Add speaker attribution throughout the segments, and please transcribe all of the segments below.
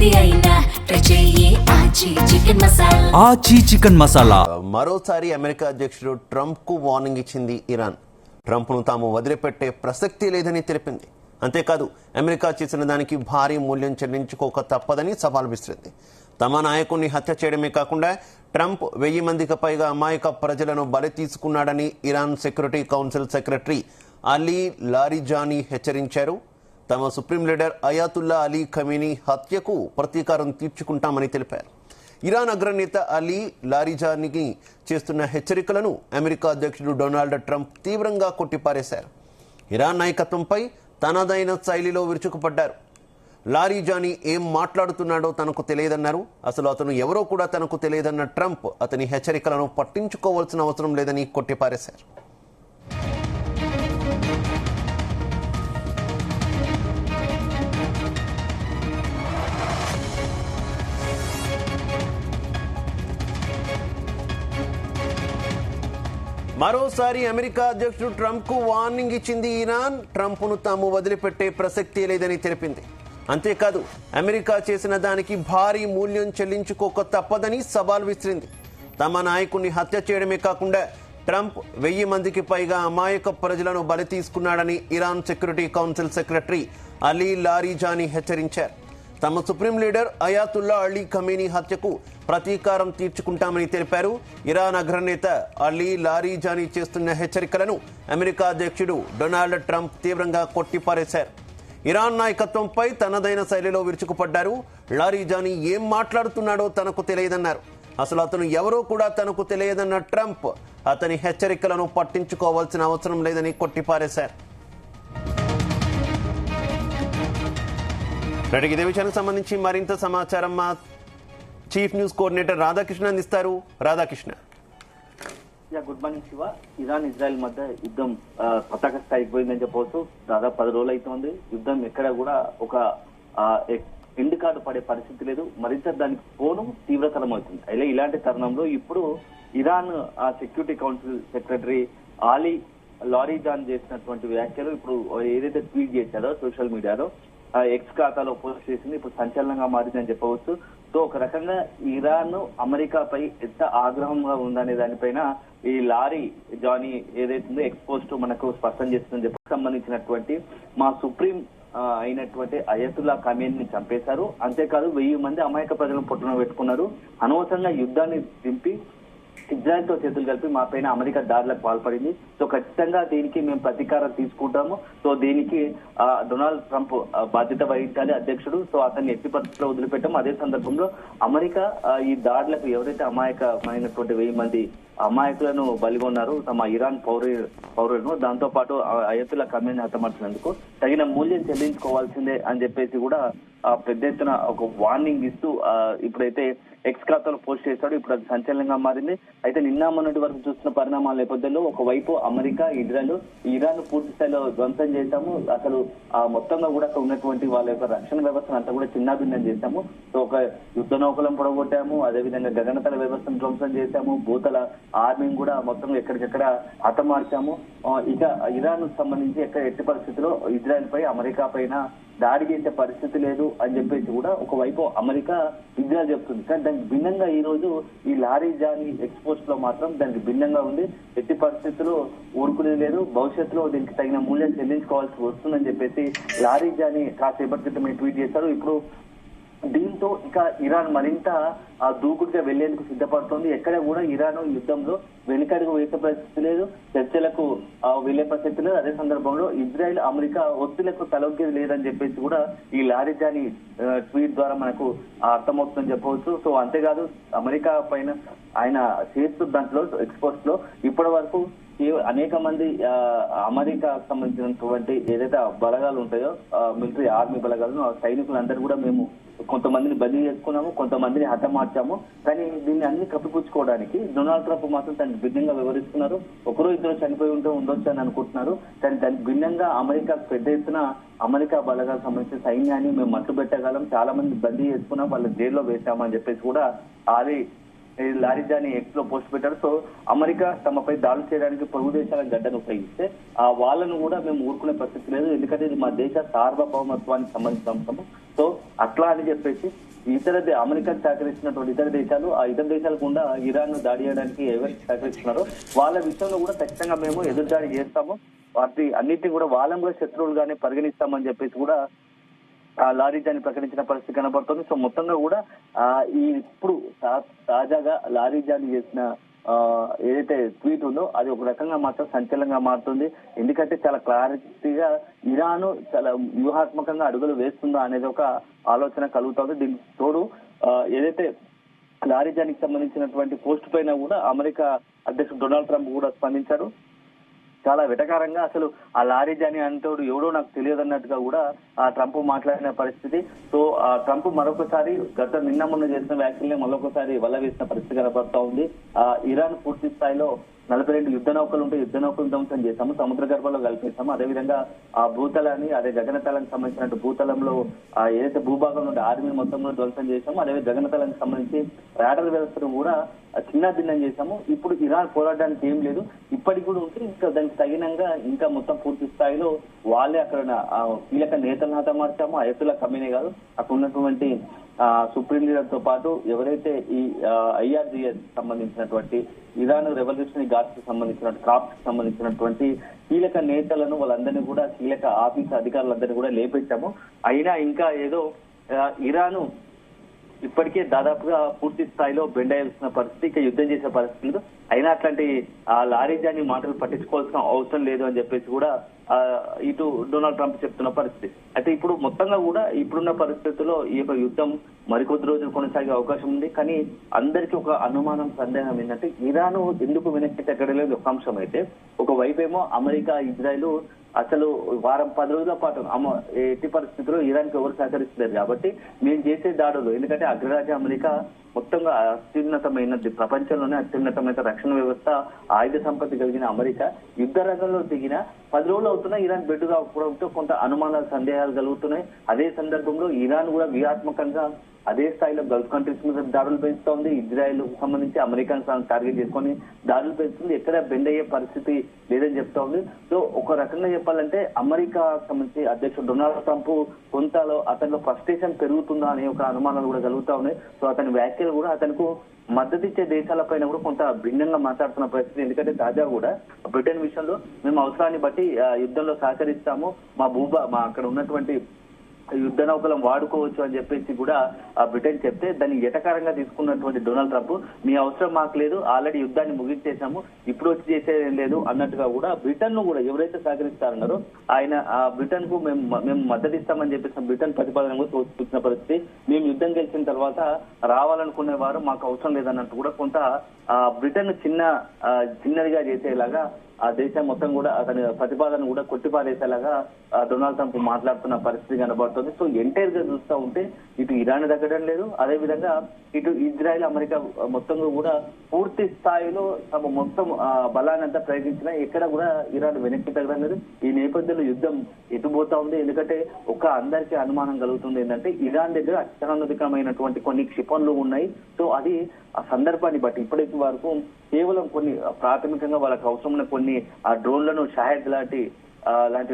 Speaker 1: ఏది అయినా ట్రై చెయ్యి ఆచి చికెన్ మసాలా.
Speaker 2: ఆచి చికెన్ మసాలా.
Speaker 3: మరోసారి అమెరికా అధ్యక్షుడు ట్రంప్ కు వార్నింగ్ ఇచ్చింది ఇరాన్. ట్రంప్ ను తాము వదిలిపెట్టే ప్రసక్తి లేదని తెలిపింది. అంతేకాదు అమెరికా చేసిన దానికి భారీ మూల్యం చెల్లించుకోక తప్పదని సవాల్ విసిరింది. తమ నాయకుడిని హత్య చేయడమే కాకుండా ట్రంప్ 1000 మందికి పైగా అమాయక ప్రజలను బలి తీసుకున్నాడని Iran security council secretary Ali Larijani హెచ్చరించారు. తమ supreme leader Ayatollah Ali Khamenei హత్యకు ప్రతీకారం తీర్చుకుంటామని తెలిపారు. ఇరాన్ అగ్రనేత అలీ లారిజానీకి చేస్తున్న హెచ్చరికలను అమెరికా అధ్యక్షుడు డొనాల్డ్ ట్రంప్ తీవ్రంగా కొట్టిపారేశారు. ఇరాన్ నాయకత్వంపై తనదైన శైలిలో విరుచుకుపడ్డారు. లారిజానీ ఏం మాట్లాడుతున్నాడో తనకు తెలియదన్నారు. అసలు అతను ఎవరో కూడా తనకు తెలియదన్న ట్రంప్ అతని హెచ్చరికలను పట్టించుకోవాల్సిన అవసరం లేదని కొట్టిపారేశారు. మరోసారి అమెరికా అధ్యక్షుడు ట్రంప్ కు వార్నింగ్ ఇచ్చింది ఇరాన్. ట్రంప్ ను తాము వదిలిపెట్టే ప్రసక్తి లేదని తెలిపింది. అంతేకాదు అమెరికా చేసిన దానికి భారీ మూల్యం చెల్లించుకోక తప్పదని సవాల్ విసిరింది. తమ నాయకుడిని హత్య చేయడమే కాకుండా ట్రంప్ 1000 మందికి పైగా అమాయక ప్రజలను బలి తీసుకున్నాడని Iran security council secretary Ali Larijani హెచ్చరించారు. తమ supreme leader Ayatollah Ali Khamenei హత్యకు ప్రతీకారం తీర్చుకుంటామని తెలిపారు. ఇరాన్ అగ్రనేత అలీ లారిజానీ చేస్తున్న హెచ్చరికలను అమెరికా అధ్యక్షుడు డొనాల్డ్ ట్రంప్ తీవ్రంగా కొట్టిపారేశారు. ఇరాన్ నాయకత్వంపై తనదైన శైలిలో విరుచుకుపడ్డారు. లారిజానీ ఏం మాట్లాడుతున్నాడో తనకు తెలియదన్నారు. అసలు అతను ఎవరో కూడా తనకు తెలియదన్న ట్రంప్ అతని హెచ్చరికలను పట్టించుకోవాల్సిన అవసరం లేదని కొట్టిపారేశారు. ఇదే విషయానికి సంబంధించి మరింత సమాచారం మా చీఫ్ న్యూస్ కోఆర్డినేటర్ రాధాకృష్ణ అందిస్తారు. Radhakrishna.
Speaker 4: Good morning Shiva. Iran Israel మధ్య యుద్ధం పతాక స్థాయికి పోయిందని చెప్పవచ్చు. దాదాపు 10 రోజులు అవుతోంది. యుద్ధం ఎక్కడ కూడా ఒక ఎండ్ కార్డు పడే పరిస్థితి లేదు. మరింత దానికి పోను తీవ్రతరం అవుతుంది. అయితే ఇలాంటి తరుణంలో ఇప్పుడు Iran security council secretary Ali Larijani చేసినటువంటి వ్యాఖ్యలు ఇప్పుడు ఏదైతే ట్వీట్ చేశారో సోషల్ మీడియాలో ఎక్స్ ఖాతాలో పోస్ట్ చేసింది ఇప్పుడు సంచలనంగా మారిందని చెప్పవచ్చు. సో ఒక రకంగా ఇరాన్ అమెరికాపై ఎంత ఆగ్రహంగా ఉందనే దానిపైన ఈ లారీ జానీ ఏదైతుందో ఎక్స్పోస్ట్ మనకు స్పష్టం చేస్తుందని చెప్పి సంబంధించినటువంటి మా సుప్రీం అయినటువంటి అయతుల్లా ఖమేనీని చంపేశారు. అంతేకాదు 1000 మంది అమాయక ప్రజలను పొట్టున పెట్టుకున్నారు. అనవసరంగా యుద్ధాన్ని దింపి ఇజ్రాయెల్ తో చేతులు కలిపి మా పైన అమెరికా దాడులకు పాల్పడింది. సో ఖచ్చితంగా దీనికి మేము ప్రతీకారం తీసుకుంటాము. సో దీనికి డొనాల్డ్ ట్రంప్ బాధ్యత వహించాలి అధ్యక్షుడు. సో అతన్ని ఎట్టి పరిస్థితుల్లో వదిలిపెట్టాము. అదే సందర్భంలో అమెరికా ఈ దాడులకు ఎవరైతే అమాయకమైనటువంటి 1000 మంది అమాయకులను బలిగొన్నారు తమ ఇరాన్ పౌరులను, దాంతో పాటు అయతుల్లా ఖమేనీ హతమార్చినందుకు తగిన మూల్యం చెల్లించుకోవాల్సిందే అని చెప్పేసి కూడా పెద్ద ఎత్తున ఒక వార్నింగ్ ఇస్తూ ఇప్పుడైతే ఎక్స్ ఖాతాలో పోస్ట్ చేశాడు. ఇప్పుడు అది సంచలనంగా మారింది. అయితే నిన్న మొన్నటి వరకు చూస్తున్న పరిణామాల నేపథ్యంలో ఒకవైపు అమెరికా ఇరాన్ పూర్తి స్థాయిలో ధ్వంసం చేశాము. అసలు మొత్తంగా కూడా అక్కడ ఉన్నటువంటి వాళ్ళ యొక్క రక్షణ వ్యవస్థను అంతా కూడా చిన్నాభిన్నం చేశాము. సో ఒక యుద్ధ నౌకలను పొడగొట్టాము. అదేవిధంగా గగనతల వ్యవస్థను ధ్వంసం చేశాము. భూతల ఆర్మీని కూడా మొత్తం ఎక్కడికెక్కడ హతమార్చాము. ఇక ఇరాన్ సంబంధించి ఎట్టి పరిస్థితిలో ఇజ్రాయెల్ పై అమెరికా పైన దాడి చేసే పరిస్థితి లేదు అని చెప్పేసి కూడా ఒకవైపు అమెరికా ఇజ్రాయెల్ చెప్తుంది. కానీ దానికి భిన్నంగా ఈ రోజు ఈ లారిజానీ ఎక్స్పోస్ట్ లో మాత్రం దానికి భిన్నంగా ఉంది. ఎట్టి పరిస్థితుల్లో ఊరుకునేది లేదు. భవిష్యత్తులో దీనికి తగిన మూల్యం చెల్లించుకోవాల్సి వస్తుందని చెప్పేసి లారిజానీ కాసేపటి క్రితం ట్వీట్ చేశారు. ఇప్పుడు దీంతో ఇక ఇరాన్ మరింత దూకుడుగా వెళ్లేందుకు సిద్ధపడుతోంది. ఎక్కడ కూడా ఇరాన్ యుద్ధంలో వెనుకడుగు వేసే పరిస్థితి లేదు. చర్చలకు వెళ్లే పరిస్థితి లేదు. అదే సందర్భంలో ఇజ్రాయెల్ అమెరికా ఒత్తిళ్లకు తలొగ్గేది లేదని చెప్పేసి కూడా ఈ లారిజానీ ట్వీట్ ద్వారా మనకు అర్థమవుతుందని చెప్పవచ్చు. సో అంతేకాదు అమెరికా పైన ఆయన చేస్తున్న దాంట్లో ఎక్స్పోర్ట్స్ లో ఇప్పటి వరకు అనేక మంది అమెరికా సంబంధించినటువంటి ఏదైతే బలగాలు ఉంటాయో మిలిటరీ ఆర్మీ బలగాలను సైనికులందరూ కూడా మేము కొంతమందిని బదిలీ చేసుకున్నాము, కొంతమందిని హతమార్చాము. కానీ దీన్ని అన్ని కప్పిపుచ్చుకోవడానికి డొనాల్డ్ ట్రంప్ మాత్రం దానికి భిన్నంగా వివరిస్తున్నారు. ఒకరో ఇద్దరు చనిపోయి ఉండొచ్చు అని అనుకుంటున్నారు. కానీ దానికి భిన్నంగా అమెరికా పెద్ద ఎత్తున అమెరికా బలగాలకు సంబంధించిన సైన్యాన్ని మేము మట్టు పెట్టగలం, చాలా మంది బదిలీ చేసుకున్నాం, వాళ్ళ జైల్లో వేశామని చెప్పేసి కూడా అది లారిజానీ ఎక్స్ లో పోస్ట్ పెట్టారు. సో అమెరికా తమపై దాడులు చేయడానికి పొరుగు దేశాల గడ్డను ఉపయోగిస్తే వాళ్ళను కూడా మేము ఊరుకునే పరిస్థితి లేదు. ఎందుకంటే ఇది మా దేశ సార్వభౌమత్వానికి సంబంధించిన అంశము. సో అట్లా అని చెప్పేసి అమెరికాకు సహకరిస్తున్నటువంటి ఇతర దేశాలు ఆ ఇతర దేశాలు కూడా ఇరాన్ దాడి చేయడానికి ఎవరికి సహకరిస్తున్నారో వాళ్ళ విషయంలో కూడా ఖచ్చితంగా మేము ఎదురుదాడి చేస్తాము, వాటి అన్నిటిని కూడా వాళ్ళని కూడా శత్రువులుగానే పరిగణిస్తామని చెప్పేసి కూడా ఆ లారీజాని ప్రకటించిన పరిస్థితి కనబడుతుంది. సో మొత్తంగా కూడా ఈ ఇప్పుడు తాజాగా లారీజాని చేసిన ఏదైతే ట్వీట్ ఉందో అది ఒక రకంగా మాత్రం సంచలనంగా మారుతుంది. ఎందుకంటే చాలా క్లారిటీగా ఇరాన్ చాలా వ్యూహాత్మకంగా అడుగులు వేస్తుందా అనేది ఒక ఆలోచన కలుగుతుంది. దీనికి తోడు ఏదైతే లారీజానికి సంబంధించినటువంటి పోస్ట్ పైన కూడా అమెరికా అధ్యక్షుడు డొనాల్డ్ ట్రంప్ కూడా స్పందించారు. చాలా వెటకారంగా అసలు ఆ లారీజాని అంటోడు ఎవడో నాకు తెలియదు అన్నట్టుగా కూడా ఆ ట్రంప్ మాట్లాడిన పరిస్థితి. సో ఆ ట్రంప్ మరొకసారి నిన్న మొన్న చేసిన వ్యాఖ్యల్ని మరొకసారి వల్ల వేసిన పరిస్థితి కనబడతా ఉంది. ఇరాన్ పూర్తి స్థాయిలో 42 యుద్ధ నౌకలు ఉంటే యుద్ధ నౌకలు ధ్వంసం చేశాము, సముద్ర గర్భంలో కలిపేశాము. అదేవిధంగా ఆ భూతలాన్ని అదే గగనతలానికి సంబంధించిన భూతలంలో ఏదైతే భూభాగం నుండి ఆర్మీ మొత్తంలో ధ్వంసం చేశాము, అదే గగనతలానికి సంబంధించి రాడర్ వ్యవస్థను కూడా చిన్న భిన్నం చేశాము. ఇప్పుడు ఇరాన్ పోరాడడానికి ఏం లేదు, ఇప్పటికి కూడా ఉంటే ఇంకా దానికి తగినంగా ఇంకా మొత్తం పూర్తి స్థాయిలో వాళ్ళే అక్కడ కీలక నేతలను హతమార్చాము. అయతుల్లా ఖమేనీ కాదు, అక్కడ ఉన్నటువంటి సుప్రీం లీడర్ తో పాటు ఎవరైతే ఈ IRGS సంబంధించినటువంటి ఇరాన్ రెవల్యూషనరీ గార్డ్స్ కి సంబంధించినటువంటి క్రాప్స్ కి సంబంధించినటువంటి కీలక నేతలను వాళ్ళందరినీ కూడా కీలక ఆఫీస్ అధికారులందరినీ కూడా లేపెట్టాము. అయినా ఇంకా ఏదో ఇరాను ఇప్పటికే దాదాపుగా పూర్తి స్థాయిలో బెండాయాల్సిన పరిస్థితి, ఇక యుద్ధం చేసే పరిస్థితి లేదు. అయినా అట్లాంటి లారీజాని మాటలు పట్టించుకోవాల్సిన అవసరం లేదు అని చెప్పేసి కూడా ఇటు డొనాల్డ్ ట్రంప్ చెప్తున్న పరిస్థితి. అయితే ఇప్పుడు మొత్తంగా కూడా ఇప్పుడున్న పరిస్థితుల్లో ఈ యొక్క యుద్ధం మరికొద్ది రోజులు కొనసాగే అవకాశం ఉంది. కానీ అందరికీ ఒక అనుమానం, సందేహం ఏంటంటే ఇరాన్ ఎందుకు వెనక్కి తగ్గడలేదు ఒక అంశం అయితే, ఒకవైపేమో అమెరికా ఇజ్రాయెల్ అసలు వారం 10 రోజుల పాటు ఎట్టి పరిస్థితుల్లో ఇరాన్ కి ఎవరు సహకరిస్తున్నారు కాబట్టి మేము చేసే దాడులు, ఎందుకంటే అగ్రరాజ్య అమెరికా మొత్తంగా అత్యున్నతమైనది, ప్రపంచంలోనే అత్యున్నతమైన రక్షణ వ్యవస్థ, ఆయుధ సంపత్తి కలిగిన అమెరికా యుద్ధ రంగంలో దిగిన 10 రోజులు అవుతున్నా ఇరాన్ బెడ్ కాకపోవడంతో కొంత అనుమానాలు, సందేహాలు కలుగుతున్నాయి. అదే సందర్భంలో ఇరాన్ కూడా వ్యూహాత్మకంగా అదే స్థాయిలో గల్ఫ్ కంట్రీస్ మీద దాడులు పెంచుతోంది. ఇజ్రాయెల్ కు సంబంధించి అమెరికన్ టార్గెట్ చేసుకొని దాడులు పెంచుతుంది. ఎక్కడ బెండ్ అయ్యే పరిస్థితి లేదని చెప్తా ఉంది. సో ఒక రకంగా చెప్పాలంటే అమెరికా సంబంధించి అధ్యక్షుడు డొనాల్డ్ ట్రంప్ కొంతలో అతనిలో ఫ్రస్ట్రేషన్ పెరుగుతుందా అనే ఒక అనుమానాలు కూడా కలుగుతా ఉన్నాయి. సో అతని వ్యాఖ్యలు కూడా అతనికి మద్దతు ఇచ్చే దేశాలపైన కూడా కొంత భిన్నంగా మాట్లాడుతున్న పరిస్థితి. ఎందుకంటే తాజా కూడా బ్రిటన్ విషయంలో మేము అవసరాన్ని బట్టి యుద్ధంలో సహకరిస్తాము, మా అక్కడ ఉన్నటువంటి యుద్ధ నౌకలం వాడుకోవచ్చు అని చెప్పేసి కూడా బ్రిటన్ చెప్తే దాన్ని ఎటకారంగా తీసుకున్నటువంటి డొనాల్డ్ ట్రంప్ మీ అవసరం మాకు లేదు, ఆల్రెడీ యుద్ధాన్ని ముగించేశాము, ఇప్పుడు వచ్చి చేసేదేం లేదు అన్నట్టుగా కూడా బ్రిటన్ ను కూడా ఎవరైతే సహకరిస్తారన్నారో ఆయన బ్రిటన్ కు మేము మద్దతు ఇస్తామని చెప్పేసి బ్రిటన్ ప్రతిపాదన కూడా తోసిపుచ్చిన పరిస్థితి. మేము యుద్ధం గెలిచిన తర్వాత రావాలనుకునే వారు మాకు అవసరం లేదన్నట్టు కూడా కొంత బ్రిటన్ చిన్నదిగా చేసేలాగా ఆ దేశం మొత్తం కూడా అతని ప్రతిపాదన కూడా కొట్టిపారేసేలాగా డొనాల్డ్ ట్రంప్ మాట్లాడుతున్న పరిస్థితి కనబడుతుంది. సో ఎంటైర్ గా చూస్తూ ఉంటే ఇటు ఇరాన్ తగ్గడం లేదు, అదేవిధంగా ఇటు ఇజ్రాయెల్ అమెరికా మొత్తంగా కూడా పూర్తి స్థాయిలో తమ మొత్తం బలాన్ని అంతా ప్రయోగించినా ఎక్కడ కూడా ఇరాన్ వెనక్కి తగ్గడం లేదు. ఈ నేపథ్యంలో యుద్ధం ఎటుపోతా ఉంది. ఎందుకంటే అందరికీ అనుమానం కలుగుతుంది ఏంటంటే ఇరాన్ దగ్గర అత్యాధునికమైనటువంటి కొన్ని క్షిపణులు ఉన్నాయి. సో అది ఆ సందర్భాన్ని బట్టి ఇప్పటికి వరకు కేవలం కొన్ని ప్రాథమికంగా వాళ్ళకి అవసరమైన కొన్ని ఆ డ్రోన్లను షాహెద్ లాంటి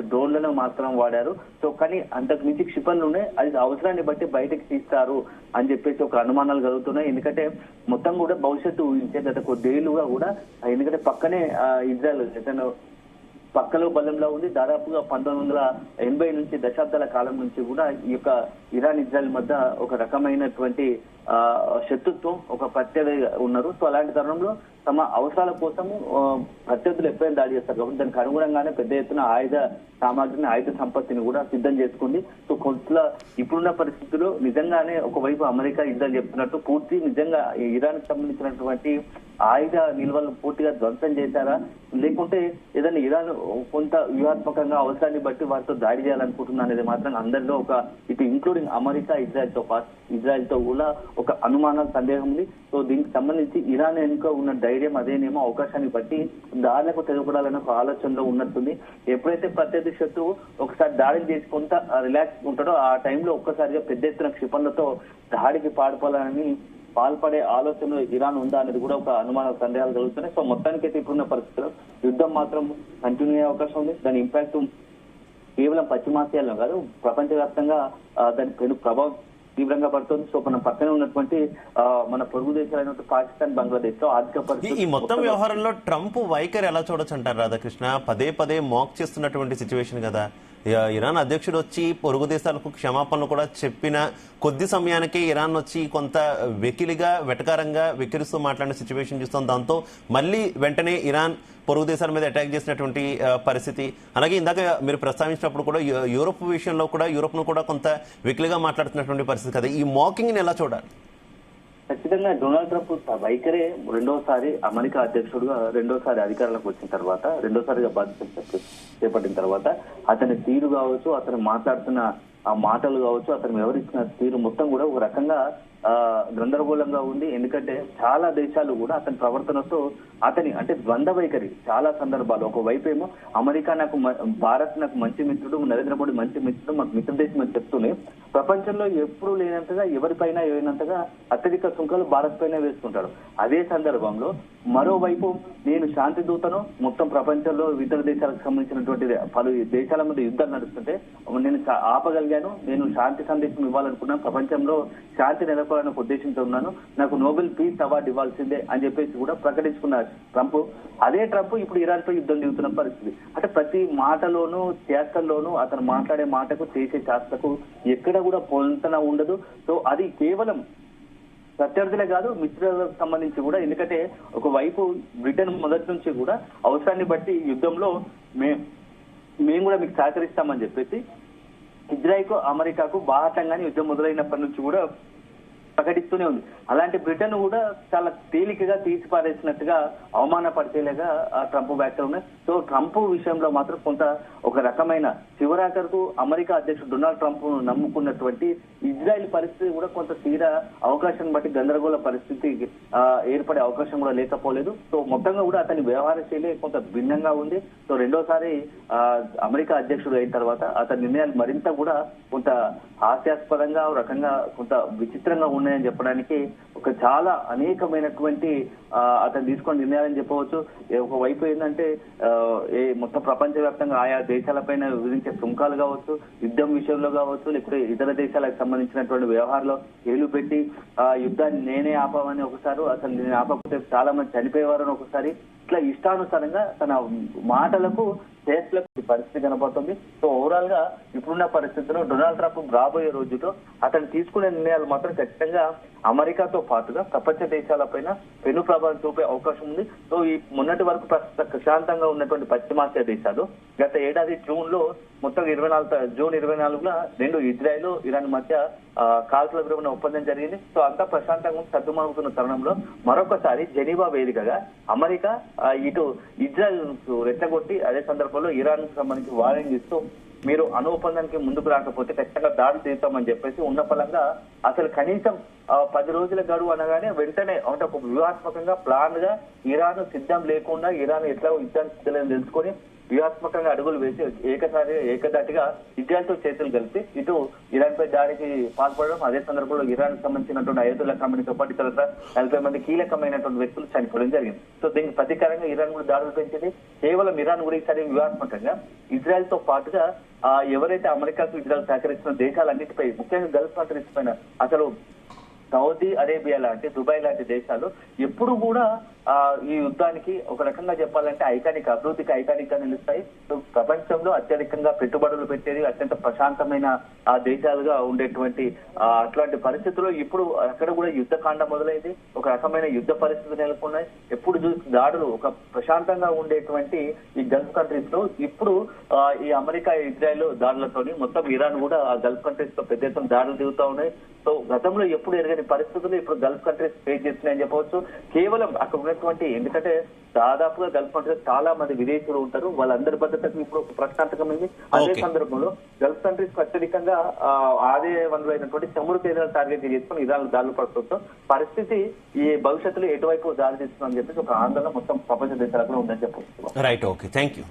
Speaker 4: డ్రోన్లను మాత్రం వాడారు. సో కానీ అంతకు మించి క్షిపణులు ఉన్నాయి, అది అవసరాన్ని బట్టి బయటకు తీస్తారు అని చెప్పేసి ఒక అనుమానాలు కలుగుతున్నాయి. ఎందుకంటే మొత్తం కూడా భవిష్యత్తు ఊహించే గత కొద్దేళ్లుగా కూడా, ఎందుకంటే పక్కనే ఇజ్రాయెల్ పక్కలో బలంలో ఉంది. దాదాపుగా 1980 నుంచి దశాబ్దాల కాలం నుంచి కూడా ఈ యొక్క ఇరాన్ ఇజ్రాయెల్ మధ్య ఒక రకమైనటువంటి శత్రుత్వం, ఒక ప్రత్యర్థి ఉన్నారు. సో అలాంటి తరుణంలో తమ అవసరాల కోసము ప్రత్యర్థులు ఎప్పుడైనా దాడి చేస్తారు కాబట్టి దానికి అనుగుణంగానే పెద్ద ఎత్తున ఆయుధ సామాగ్రిని, ఆయుధ సంపత్తిని కూడా సిద్ధం చేసుకుంది. సో కొంత ఇప్పుడున్న పరిస్థితుల్లో నిజంగానే ఒకవైపు అమెరికా యుద్ధాలు చెప్తున్నట్టు పూర్తి నిజంగా ఇరాన్ కి సంబంధించినటువంటి ఆయుధ నిల్వలను పూర్తిగా ధ్వంసం చేశారా, లేకుంటే ఏదైనా ఇరాన్ కొంత వ్యూహాత్మకంగా అవసరాన్ని బట్టి వారితో దాడి చేయాలనుకుంటున్నా అనేది మాత్రం అందరిలో ఒక ఇటు ఇంక్లూడింగ్ అమెరికా ఇజ్రాయెల్ తో కూడా ఒక అనుమానం, సందేహం ఉంది. సో దీనికి సంబంధించి ఇరాన్ వెనుక ఉన్న ధైర్యం అదేనేమో అవకాశాన్ని బట్టి దాడులకు తెగపడాలనే ఒక ఆలోచనలో ఉన్నట్టుంది. ఎప్పుడైతే ప్రత్యర్థి శత్రువు ఒకసారి దాడిని చేసి కొంత రిలాక్స్ ఉంటాడో ఆ టైంలో ఒక్కసారిగా పెద్ద ఎత్తున క్షిపణులతో దాడికి పాల్పడే ఆలోచన ఇరాన్ ఉందా అనేది కూడా ఒక అనుమాన సందేహాలు కలుగుతున్నాయి. సో మొత్తానికైతే ఇప్పుడున్న పరిస్థితుల్లో యుద్ధం మాత్రం కంటిన్యూ అయ్యే అవకాశం ఉంది. దాని ఇంపాక్ట్ కేవలం పశ్చిమాసియాలో కాదు, ప్రపంచవ్యాప్తంగా దాని ప్రభావం తీవ్రంగా పడుతుంది. సో మన పక్కనే ఉన్నటువంటి మన పొరుగు దేశాలైన పాకిస్తాన్, బంగ్లాదేశ్ లో ఆర్థిక పరిస్థితి
Speaker 3: ఈ మొత్తం వ్యవహారంలో ట్రంప్ వైఖరి ఎలా చూడొచ్చు అంటారు రాధాకృష్ణ? పదే పదే మాక్ చేస్తున్నటువంటి సిచ్యువేషన్ కదా. ఇరాన్ అధ్యక్షుడు వచ్చి పొరుగు దేశాలకు క్షమాపణలు కూడా చెప్పిన కొద్ది సమయానికే ఇరాన్ వచ్చి కొంత వెకిలిగా వెటకారంగా వెక్కిరిస్తూ మాట్లాడిన సిచ్యువేషన్ చూస్తాం. దాంతో మళ్ళీ వెంటనే ఇరాన్ పొరుగు దేశాల మీద అటాక్ చేసినటువంటి పరిస్థితి. అలాగే ఇందాక మీరు ప్రస్తావించినప్పుడు కూడా యూరోప్ విషయంలో కూడా యూరోప్ను కూడా కొంత వెకిలిగా మాట్లాడుతున్నటువంటి పరిస్థితి కదా. ఈ మాకింగ్ని ఎలా చూడాలి?
Speaker 4: ఖచ్చితంగా డొనాల్డ్ ట్రంప్ వైఖరే రెండోసారి అమెరికా అధ్యక్షుడుగా రెండోసారి అధికారంలోకి వచ్చిన తర్వాత, రెండోసారిగా బాధ్యతలు చేపట్టిన తర్వాత అతని తీరు కావచ్చు, అతను మాట్లాడుతున్న ఆ మాటలు కావచ్చు, అతను వివరించిన తీరు మొత్తం కూడా ఒక రకంగా గందరగోళంగా ఉంది. ఎందుకంటే చాలా దేశాలు కూడా అతని ప్రవర్తనతో అతని అంటే ద్వంద్వ వైఖరి చాలా సందర్భాలు. ఒకవైపు ఏమో అమెరికా నాకు, భారత్ నాకు మంచి మిత్రుడు, నరేంద్ర మోడీ మంచి మిత్రుడు, మాకు మిత్ర దేశం అని చెప్తూనే ప్రపంచంలో ఎప్పుడూ లేనంతగా ఎవరిపైన ఏనంతగా అత్యధిక సుంకాలు భారత్ పైన వేస్తుంటాడు. అదే సందర్భంలో మరోవైపు నేను శాంతి దూతను, మొత్తం ప్రపంచంలో ఇతర దేశాలకు సంబంధించినటువంటి పలు దేశాల మధ్య యుద్ధాలు నడుస్తుంటే నేను ఆపగలిగాను, నేను శాంతి సందేశం ఇవ్వాలనుకున్నాను, ప్రపంచంలో శాంతి నెలకొల్పాలనే ఉద్దేశంతో ఉన్నాను, నాకు నోబెల్ పీస్ అవార్డు ఇవ్వాల్సిందే అని చెప్పేసి కూడా ప్రకటించుకున్న ట్రంప్, అదే ట్రంప్ ఇప్పుడు ఇరాన్ పై యుద్ధం దిగుతున్న పరిస్థితి. అంటే ప్రతి మాటలోనూ చేష్టల్లోనూ అతను మాట్లాడే మాటకు చేసే చేష్టకు ఎక్కడ కూడా పొంతన ఉండదు. సో అది కేవలం ప్రత్యర్థులే కాదు, మిత్రులకు సంబంధించి కూడా. ఎందుకంటే ఒకవైపు బ్రిటన్ మొదటి నుంచి కూడా అవసరాన్ని బట్టి యుద్ధంలో మేము కూడా మీకు సహకరిస్తామని చెప్పేసి ఇజ్రాయిల్కు అమెరికాకు బాహటంగానే యుద్ధం మొదలైనప్పటి నుంచి కూడా ప్రకటిస్తూనే ఉంది. అలాంటి బ్రిటన్ కూడా చాలా తేలికగా తీసిపారేసినట్టుగా అవమానపరిచేలాగా ట్రంప్ వ్యాఖ్యలు ఉన్నాయి. సో ట్రంప్ విషయంలో మాత్రం కొంత ఒక రకమైన చివరాఖరుకు అమెరికా అధ్యక్షుడు డొనాల్డ్ ట్రంప్ నమ్ముకున్నటువంటి ఇజ్రాయెల్ పరిస్థితి కూడా కొంత తీరా అవకాశం బట్టి గందరగోళ పరిస్థితి ఏర్పడే అవకాశం కూడా లేకపోలేదు. సో మొత్తంగా కూడా అతని వ్యవహార శైలి కొంత భిన్నంగా ఉంది. సో రెండోసారి అమెరికా అధ్యక్షుడు అయిన తర్వాత అతని నిర్ణయాలు మరింత కూడా కొంత హాస్యాస్పదంగా, ఒక రకంగా కొంత విచిత్రంగా ఉన్నాయని చెప్పడానికి ఒక చాలా అనేకమైనటువంటి అతను తీసుకున్న నిర్ణయాలని చెప్పవచ్చు. ఒకవైపు ఏంటంటే మొత్తం ప్రపంచవ్యాప్తంగా ఆయా దేశాలపైన విధించే సుంకాలు కావచ్చు, యుద్ధం విషయంలో కావచ్చు, లేకపోతే ఇతర దేశాలకు సంబంధించినటువంటి వ్యవహారంలో ఏలు పెట్టి యుద్ధాన్ని నేనే ఆపామని ఒకసారి, అసలు నేను ఆపకపోతే చాలా మంది చనిపోయేవారని ఒకసారి, ఇట్లా ఇష్టానుసారంగా తన మాటలకు చేతులకు పరిస్థితి కనబడుతుంది. సో ఓవరాల్ గా ఇప్పుడున్న పరిస్థితుల్లో డొనాల్డ్ ట్రంప్ రాబోయే రోజుల్లో అతను తీసుకునే నిర్ణయాలు మాత్రం ఖచ్చితంగా అమెరికాతో పాటుగా ప్రపంచ దేశాలపైన పెను ప్రభావం చూపే అవకాశం ఉంది. సో ఈ మొన్నటి వరకు ప్రశాంతంగా ఉన్నటువంటి పశ్చిమాసియా దేశాలు గత ఏడాది జూన్ లో మొత్తం జూన్ 24 రెండు ఇజ్రాయెల్, ఇరాన్ మధ్య కాల్పుల విరమణ ఒప్పందం జరిగింది. సో అంతా ప్రశాంతంగా సద్దుమణుగుతున్న తరుణంలో మరొకసారి జెనీవా వేదికగా అమెరికా ఇటు ఇజ్రాయెల్ రెచ్చగొట్టి అదే సందర్భంలో ఇరాన్ కు సంబంధించి వార్నింగ్ ఇస్తూ మీరు అణు ఒప్పందానికి ముందుకు రాకపోతే ఖచ్చితంగా దాడి తీస్తామని చెప్పేసి ఉన్న ఫలంగా అసలు కనీసం 10 రోజుల గడువు అనగానే వెంటనే అంటే ఒక వ్యూహాత్మకంగా ప్లాన్ గా ఇరాన్ సిద్ధం లేకుండా ఇరాన్ ఎట్లా యుద్ధానికి సిద్ధలేదని తెలుసుకొని వ్యూహాత్మకంగా అడుగులు వేసి ఏకదాటిగా ఇజ్రాయెల్ తో చేతులు కలిపి ఇటు ఇరాన్ పై దాడికి పాల్పడడం, అదే సందర్భంలో ఇరాన్ కు సంబంధించినటువంటి అయోధ్య కమిటీతో పాటు ఇతర 40 మంది కీలకమైనటువంటి వ్యక్తులు చనిపోవడం జరిగింది. సో దీనికి ప్రతీకారంగా ఇరాన్ కూడా దాడులు పెంచింది. కేవలం ఇరాన్ కూడా ఈసారి వ్యూహాత్మకంగా ఇజ్రాయెల్ తో పాటుగా ఎవరైతే అమెరికాకు ఇజ్రాయెల్ సహకరిస్తున్న దేశాలన్నిటిపై, ముఖ్యంగా గల్ఫ్ కంట్రీస్ పైన, అసలు సౌదీ అరేబియా లాంటి, దుబాయ్ లాంటి దేశాలు ఎప్పుడు కూడా ఈ యుద్ధానికి ఒక రకంగా చెప్పాలంటే అభివృద్ధికి ఐకానిక్ గా నిలుస్తాయి. ప్రపంచంలో అత్యధికంగా పెట్టుబడులు పెట్టేది, అత్యంత ప్రశాంతమైన దేశాలుగా ఉండేటువంటి అట్లాంటి పరిస్థితుల్లో ఇప్పుడు అక్కడ కూడా యుద్ధకాండ మొదలైంది. ఒక రకమైన యుద్ధ పరిస్థితి నెలకొన్నాయి. ఎప్పుడు చూసి దాడులు, ఒక ప్రశాంతంగా ఉండేటువంటి ఈ గల్ఫ్ కంట్రీస్ లో ఇప్పుడు ఈ అమెరికా, ఇజ్రాయెల్ దాడులతోని మొత్తం ఇరాన్ కూడా ఆ గల్ఫ్ కంట్రీస్ లో పెద్ద ఎత్తున దాడులు దిగుతా ఉన్నాయి. సో గతంలో ఎప్పుడు ఎరగని పరిస్థితులు ఇప్పుడు గల్ఫ్ కంట్రీస్ ఫేస్ చేస్తున్నాయని చెప్పవచ్చు. కేవలం అక్కడ ఉన్నటువంటి, ఎందుకంటే దాదాపుగా గల్ఫ్ కంట్రీస్ చాలా మంది విదేశీయులు ఉంటారు, వాళ్ళందరి భద్రతకు ఇప్పుడు ప్రశ్నార్థకమైంది. అదే సందర్భంలో గల్ఫ్ కంట్రీస్ అత్యధికంగా ఆదాయ వనరులు అయినటువంటి చమురు తేదీలను టార్గెట్ చేసుకుని ఇరాన్ దాడులు పడుతుందో పరిస్థితి ఈ భవిష్యత్తులో ఎటువైపు దారి తీస్తుందని చెప్పేసి ఒక ఆందోళన మొత్తం ప్రపంచ దేశాలకు ఉందని చెప్పవచ్చు.
Speaker 3: Right, okay, thank you.